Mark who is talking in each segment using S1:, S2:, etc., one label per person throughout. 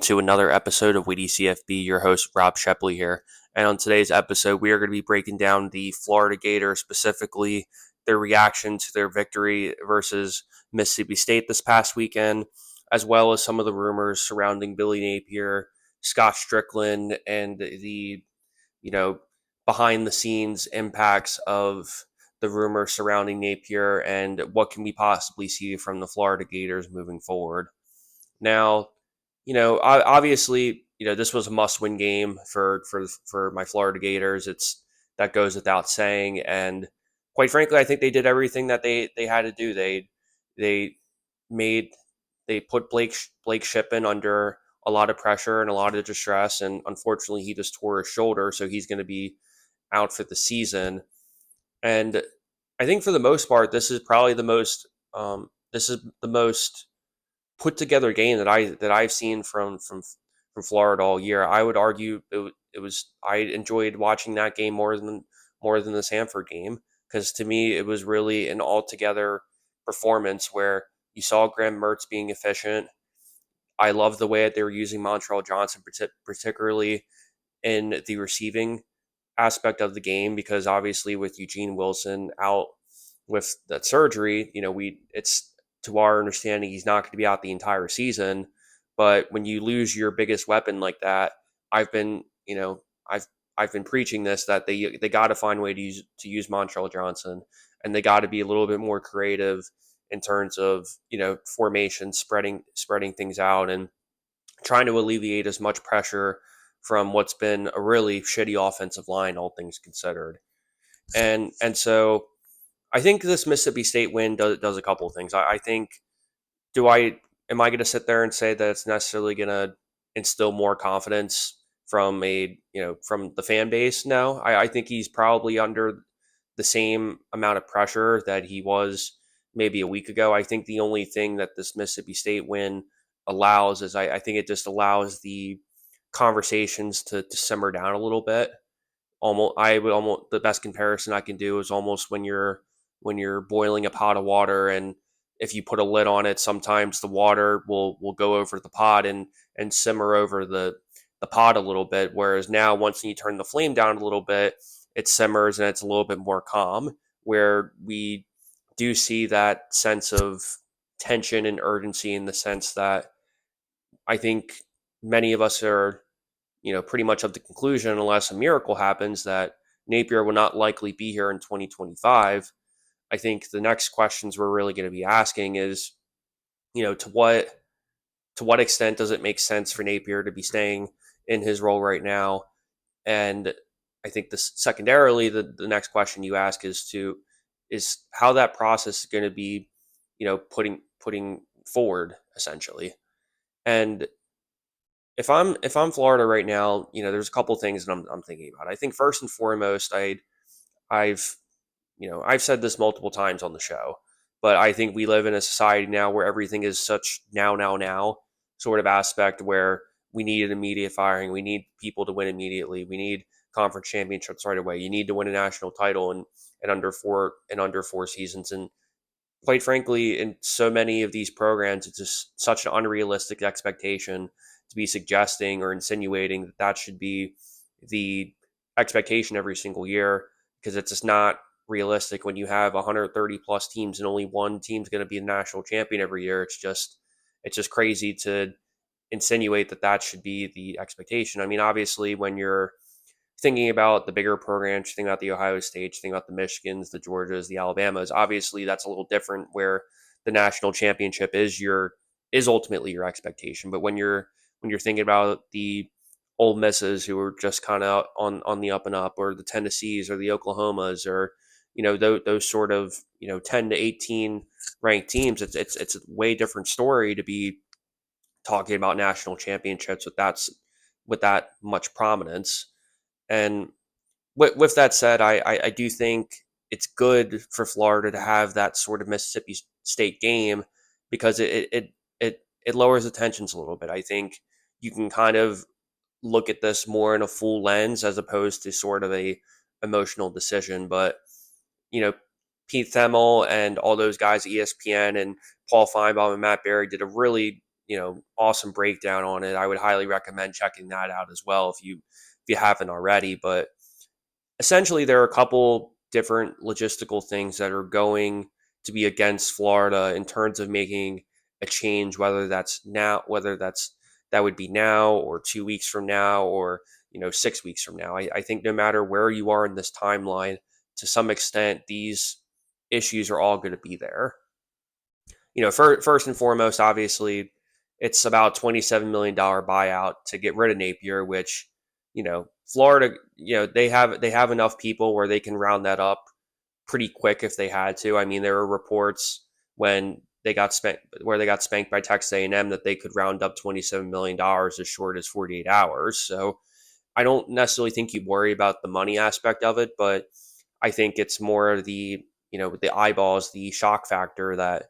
S1: To another episode of Witty CFB. Your host, Rob Sheply here. And on today's episode, we are going to be breaking down the Florida Gators, specifically their reaction to their victory versus Mississippi State this past weekend, as well as some of the rumors surrounding Billy Napier, Scott Stricklin, and the, you know, behind the scenes impacts of the rumors surrounding Napier and what can we possibly see from the Florida Gators moving forward. Now, obviously, this was a must-win game for my Florida Gators. It's that goes without saying, and quite frankly, I think they did everything that they had to do. They made they put Blake Shippen under a lot of pressure and a lot of distress, and unfortunately, he just tore his shoulder, so he's going to be out for the season. And I think for the most part, this is the most put together game that I've seen from Florida all year. I would argue it was I enjoyed watching that game more than the Sanford game, because to me it was really an altogether performance where you saw Graham Mertz being efficient. I love the way that they were using Montreal Johnson, particularly in the receiving aspect of the game, because obviously with Eugene Wilson out with that surgery, it's to our understanding he's not going to be out the entire season. But when you lose your biggest weapon like that, I've been you know I've been preaching this, that they got to find a way to use Montreal Johnson, and they got to be a little bit more creative in terms of formation, spreading things out, and trying to alleviate as much pressure from what's been a really shitty offensive line, all things considered. And so I think this Mississippi State win does a couple of things. I think, do I am I going to sit there and say that it's necessarily going to instill more confidence from the fan base? No, I think he's probably under the same amount of pressure that he was maybe a week ago. I think the only thing that this Mississippi State win allows is I think it just allows the conversations to simmer down a little bit. Almost the best comparison I can do is almost when you're boiling a pot of water, and if you put a lid on it, sometimes the water will go over the pot and simmer over the pot a little bit. Whereas now, once you turn the flame down a little bit, it simmers and it's a little bit more calm, where we do see that sense of tension and urgency, in the sense that I think many of us are, pretty much of the conclusion, unless a miracle happens, that Napier will not likely be here in 2025. I think the next questions we're really going to be asking is, to what extent does it make sense for Napier to be staying in his role right now? And I think this secondarily, the next question you ask is how that process is going to be, putting forward essentially. And if I'm Florida right now, there's a couple things that I'm thinking about. I think first and foremost, I've I've said this multiple times on the show, but I think we live in a society now where everything is such now sort of aspect, where we need an immediate firing. We need people to win immediately. We need conference championships right away. You need to win a national title in under four seasons. And quite frankly, in so many of these programs, it's just such an unrealistic expectation to be suggesting or insinuating that should be the expectation every single year, because it's just not realistic when you have 130 plus teams and only one team's going to be the national champion every year. It's just crazy to insinuate that should be the expectation. I mean, obviously, when you're thinking about the bigger programs, thinking about the Ohio States, thinking about the Michigans, the Georgias, the Alabamas, obviously that's a little different, where the national championship is ultimately your expectation. But when you're thinking about the Ole Misses, who are just kind of on the up and up, or the Tennessees or the Oklahomas, or those sort of 10 to 18 ranked teams, it's a way different story to be talking about national championships with that much prominence. And with that said, I do think it's good for Florida to have that sort of Mississippi State game, because it lowers the tensions a little bit. I think you can kind of look at this more in a full lens, as opposed to sort of a emotional decision. But you know, Pete Themel and all those guys at ESPN, and Paul Feinbaum and Matt Berry did a really awesome breakdown on it. I would highly recommend checking that out as well if you haven't already. But essentially, there are a couple different logistical things that are going to be against Florida in terms of making a change, whether that would be now or 2 weeks from now or 6 weeks from now. I think no matter where you are in this timeline, to some extent, these issues are all going to be there. First and foremost, obviously, it's about $27 million buyout to get rid of Napier, which, Florida, they have enough people where they can round that up pretty quick if they had to. I mean, there were reports when they got spanked by Texas A&M that they could round up $27 million as short as 48 hours. So I don't necessarily think you worry about the money aspect of it, but I think it's more the eyeballs, the shock factor that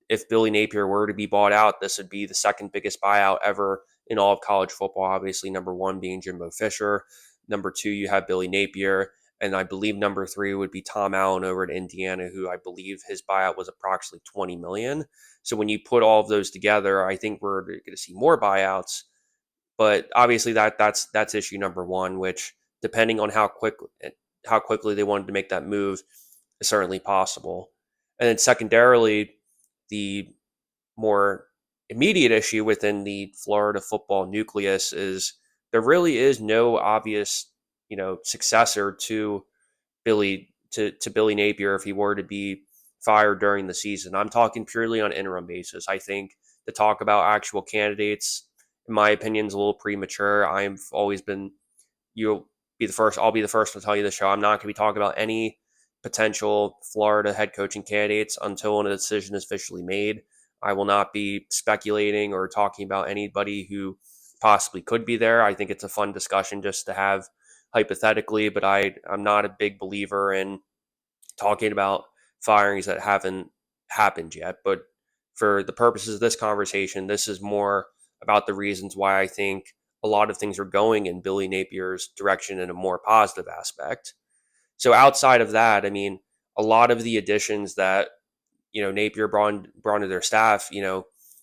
S1: if Billy Napier were to be bought out, this would be the second biggest buyout ever in all of college football. Obviously, number one being Jimbo Fisher. Number two, you have Billy Napier. And I believe number three would be Tom Allen over at Indiana, who I believe his buyout was approximately $20 million. So when you put all of those together, I think we're going to see more buyouts. But obviously that's issue number one, which depending on how quickly they wanted to make that move is certainly possible. And then secondarily, the more immediate issue within the Florida football nucleus is there really is no obvious, successor to Billy Napier if he were to be fired during the season. I'm talking purely on interim basis. I think to talk about actual candidates, in my opinion, is a little premature. I've always been you'll I'll be the first to tell you the show. I'm not going to be talking about any potential Florida head coaching candidates until a decision is officially made. I will not be speculating or talking about anybody who possibly could be there. I think it's a fun discussion just to have hypothetically, but I'm not a big believer in talking about firings that haven't happened yet. But for the purposes of this conversation, this is more about the reasons why I think a lot of things are going in Billy Napier's direction in a more positive aspect. So outside of that, I mean, a lot of the additions that Napier brought to their staff,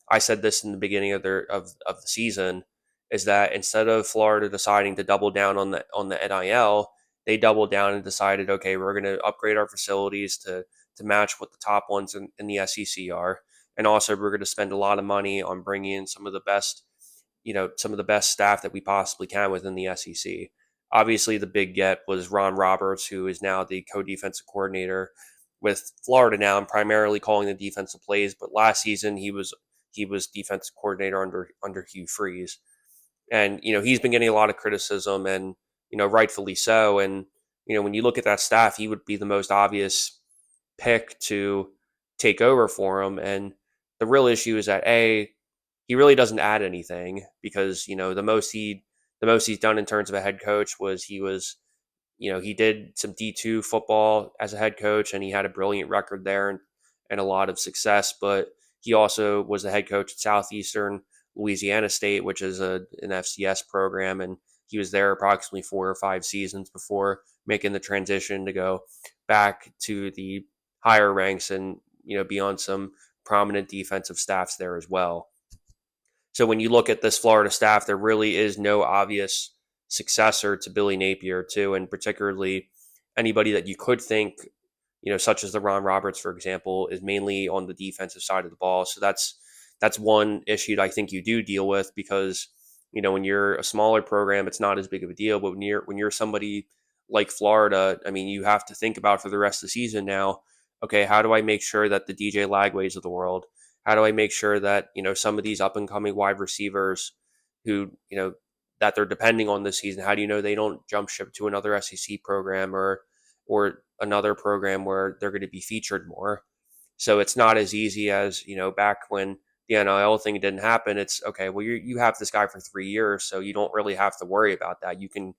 S1: I said this in the beginning of the season, is that instead of Florida deciding to double down on the NIL, they doubled down and decided, okay, we're going to upgrade our facilities to match what the top ones in the SEC are, and also we're going to spend a lot of money on bringing in some of the best staff that we possibly can within the SEC. Obviously, the big get was Ron Roberts, who is now the co-defensive coordinator with Florida now and primarily calling the defensive plays. But last season, he was defensive coordinator under Hugh Freeze, and he's been getting a lot of criticism, and rightfully so. And when you look at that staff, he would be the most obvious pick to take over for him. And the real issue is that he really doesn't add anything because the most he's done in terms of a head coach was he did some D2 football as a head coach and he had a brilliant record there and a lot of success, but he also was the head coach at Southeastern Louisiana State, which is an FCS program, and he was there approximately 4 or 5 seasons before making the transition to go back to the higher ranks and be on some prominent defensive staffs there as well. So when you look at this Florida staff, there really is no obvious successor to Billy Napier, too, and particularly anybody that you could think, such as the Ron Roberts, for example, is mainly on the defensive side of the ball. So that's one issue that I think you do deal with because when you're a smaller program, it's not as big of a deal. But when you're somebody like Florida, I mean, you have to think about for the rest of the season now. Okay, how do I make sure that the DJ Lagways of the world, how do I make sure that, some of these up and coming wide receivers who, that they're depending on this season, how do you know they don't jump ship to another SEC program or another program where they're going to be featured more? So it's not as easy as, back when the NIL thing didn't happen. It's okay, well, you have this guy for 3 years, so you don't really have to worry about that. You can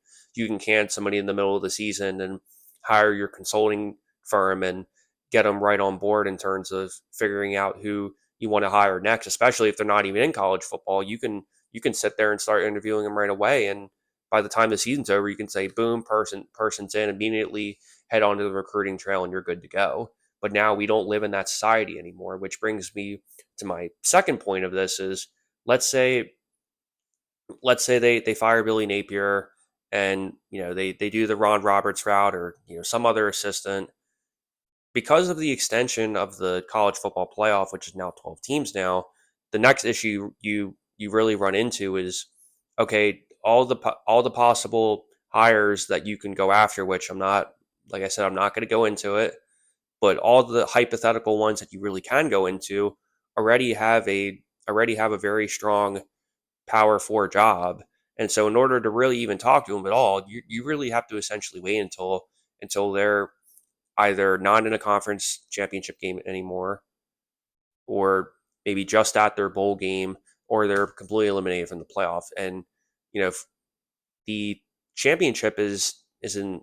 S1: can somebody in the middle of the season and hire your consulting firm and get them right on board in terms of figuring out who you want to hire next, especially if they're not even in college football. You can sit there and start interviewing them right away, and by the time the season's over, you can say, boom, person's in, immediately head onto the recruiting trail, and you're good to go. But now we don't live in that society anymore, which brings me to my second point of this is let's say they fire Billy Napier, and they do the Ron Roberts route, or some other assistant. Because of the extension of the college football playoff, which is now 12 teams now, the next issue you really run into is, okay, all the possible hires that you can go after, which I'm not, like I said, I'm not going to go into it, but all the hypothetical ones that you really can go into already have a very strong Power Four job. And so in order to really even talk to them at all, you really have to essentially wait until they're either not in a conference championship game anymore, or maybe just at their bowl game, or they're completely eliminated from the playoff. And the championship is in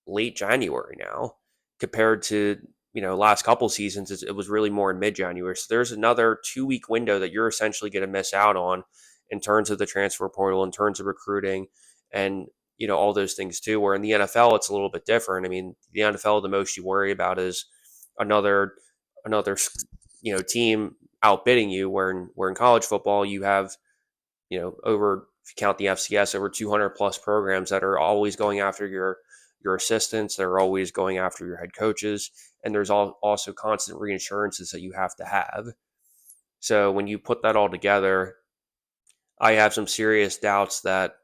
S1: late January now, compared to last couple seasons. It was really more in mid January. So there's another 2 week window that you're essentially going to miss out on in terms of the transfer portal, in terms of recruiting, and all those things too. Where in the NFL it's a little bit different. I mean, the NFL, the most you worry about is another team outbidding you. Where in college football you have over, if you count the FCS, over 200 plus programs that are always going after your assistants. They're always going after your head coaches, and there's also constant reinsurances that you have to have. So when you put that all together, I have some serious doubts that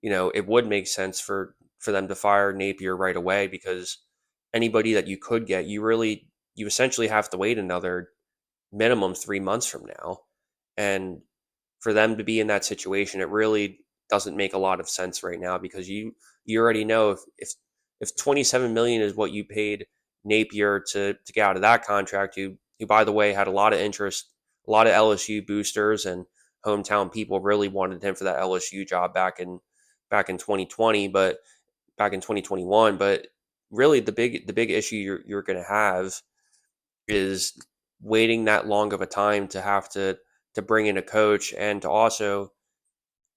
S1: it would make sense for them to fire Napier right away, because anybody that you could get, you essentially have to wait another minimum 3 months from now. And for them to be in that situation, it really doesn't make a lot of sense right now, because you already know if 27 million is what you paid Napier to get out of that contract, who by the way had a lot of interest, a lot of LSU boosters and hometown people really wanted him for that LSU job back in 2020, but back in 2021. But really the big issue you're going to have is waiting that long of a time to have to bring in a coach, and to also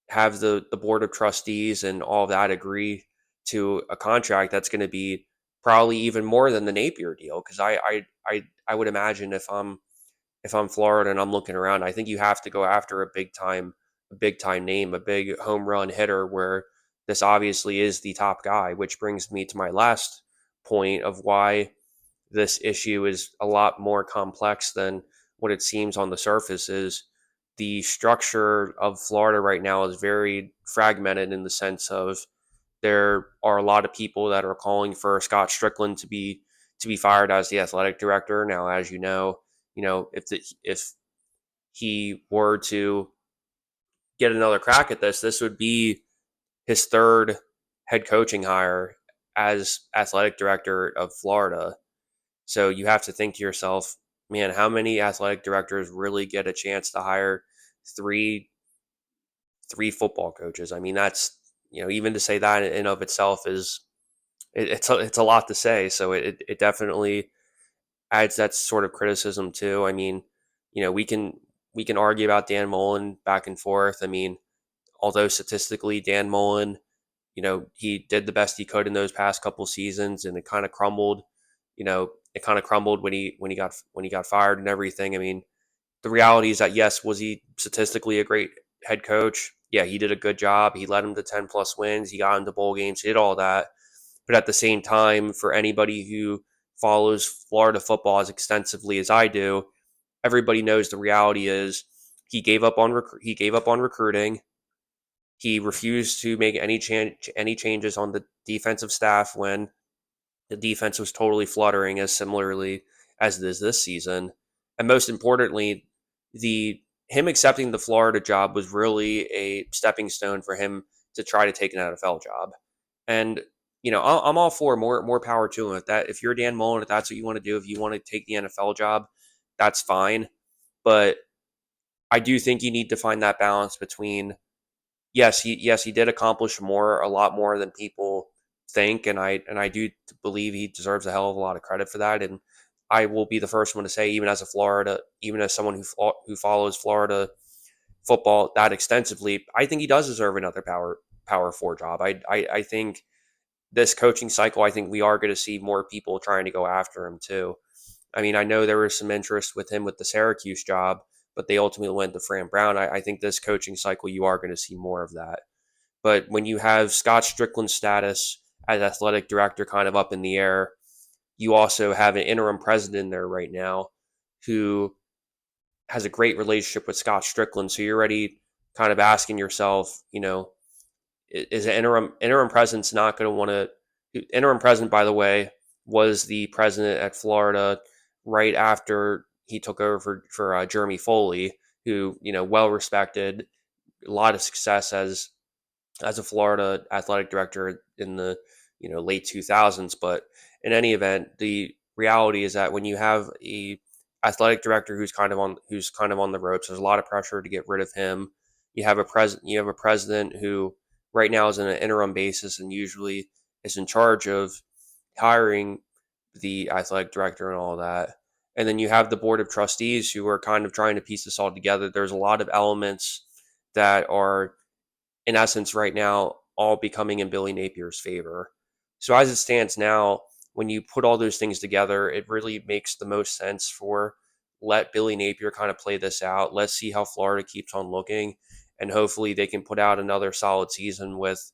S1: have the board of trustees and all of that agree to a contract that's going to be probably even more than the Napier deal. Because I would imagine if I'm Florida and I'm looking around, I think you have to go after a big time name, a big home run hitter, where this obviously is the top guy. Which brings me to my last point of why this issue is a lot more complex than what it seems on the surface. Is the structure of Florida right now is very fragmented, in the sense of there are a lot of people that are calling for Scott Stricklin to be fired as the athletic director. Now, as if he were to get another crack at this would be his third head coaching hire as athletic director of Florida. So you have to think to yourself, man, how many athletic directors really get a chance to hire three football coaches? I mean, that's even to say that in of itself is it's a lot to say. So it definitely adds that sort of criticism too. I mean, we can argue about Dan Mullen back and forth. I mean, although statistically Dan Mullen, he did the best he could in those past couple seasons, and it kind of crumbled. It kind of crumbled when he got fired and everything. I mean, the reality is that, yes, was he statistically a great head coach? Yeah, he did a good job. He led them to 10 plus wins. He got into bowl games. He did all that. But at the same time, for anybody who follows Florida football as extensively as I do, everybody knows the reality is he gave up on recruiting. He refused to make any changes on the defensive staff when the defense was totally fluttering, as similarly as it is this season. And most importantly, the him accepting the Florida job was really a stepping stone for him to try to take an NFL job. And I'm all for more power to him. If you're Dan Mullen, if that's what you want to do, if you want to take the NFL job, that's fine. But I do think you need to find that balance between, yes, he did accomplish a lot more than people think, and I do believe he deserves a hell of a lot of credit for that. And I will be the first one to say, even as someone who follows Florida football that extensively, I think he does deserve another Power Four job. I think this coaching cycle, I think we are going to see more people trying to go after him too. I mean, I know there was some interest with him with the Syracuse job, but they ultimately went to Fran Brown. I think this coaching cycle, you are going to see more of that. But when you have Scott Stricklin's status as athletic director kind of up in the air, you also have an interim president there right now who has a great relationship with Scott Stricklin. So you're already kind of asking yourself, is an interim president's not going to want to? Interim president, by the way, was the president at Florida right after he took over for Jeremy Foley, who well respected, a lot of success as a Florida athletic director in the late 2000s. But in any event, the reality is that when you have a athletic director who's kind of on the ropes, there's a lot of pressure to get rid of him. You have a president who right now is in an interim basis and usually is in charge of hiring the athletic director and all that. And then you have the board of trustees who are kind of trying to piece this all together. There's a lot of elements that are in essence right now all becoming in Billy Napier's favor. So as it stands now, when you put all those things together, it really makes the most sense for let Billy Napier kind of play this out. Let's see how Florida keeps on looking, and hopefully they can put out another solid season with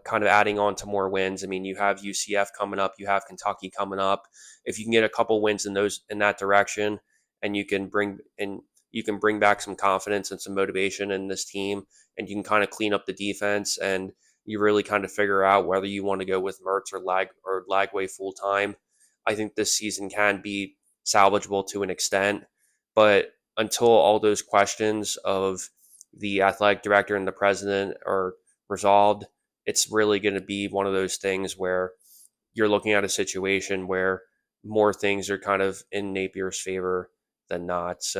S1: kind of adding on to more wins. I mean, you have UCF coming up, you have Kentucky coming up. If you can get a couple wins in that direction, and you can bring back some confidence and some motivation in this team, and you can kind of clean up the defense, and you really kind of figure out whether you want to go with Mertz or Lagway full time. I think this season can be salvageable to an extent, but until all those questions of the athletic director and the president are resolved, it's really going to be one of those things where you're looking at a situation where more things are kind of in Napier's favor than not. So